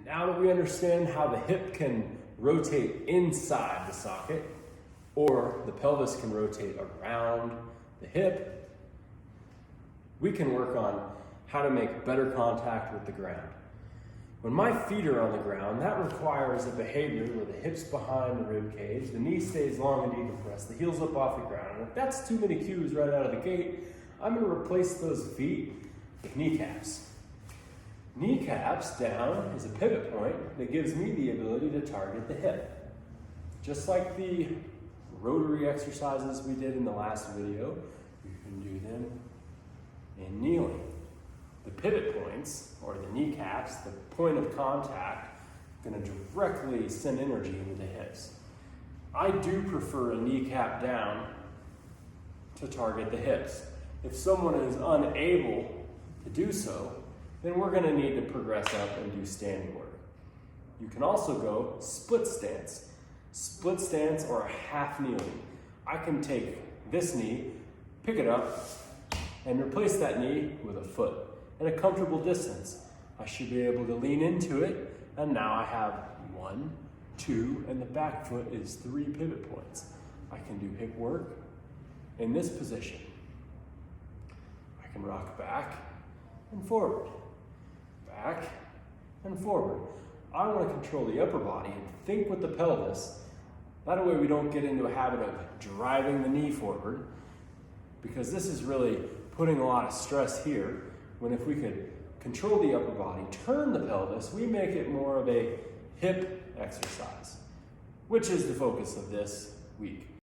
Now that we understand how the hip can rotate inside the socket, or the pelvis can rotate around the hip, we can work on how to make better contact with the ground. When my feet are on the ground, that requires a behavior where the hip's behind the rib cage, the knee stays long and decompressed, the heel's up off the ground. And if that's too many cues right out of the gate, I'm going to replace those feet with kneecaps. Kneecaps down is a pivot point that gives me the ability to target the hip. Just like the rotary exercises we did in the last video, you can do them in kneeling. The pivot points, or the kneecaps, the point of contact, are going to directly send energy into the hips. I do prefer a kneecap down to target the hips. If someone is unable to do so, then we're going to need to progress up and do standing work. You can also go split stance. Split stance or a half kneeling. I can take this knee, pick it up, and replace that knee with a foot at a comfortable distance. I should be able to lean into it, and now I have 1, 2, and the back foot is 3 pivot points. I can do hip work in this position. I can rock back and forward, back and forward. I want to control the upper body and think with the pelvis. That way we don't get into a habit of driving the knee forward, because this is really putting a lot of stress here, when if we could control the upper body, turn the pelvis, we make it more of a hip exercise, which is the focus of this week.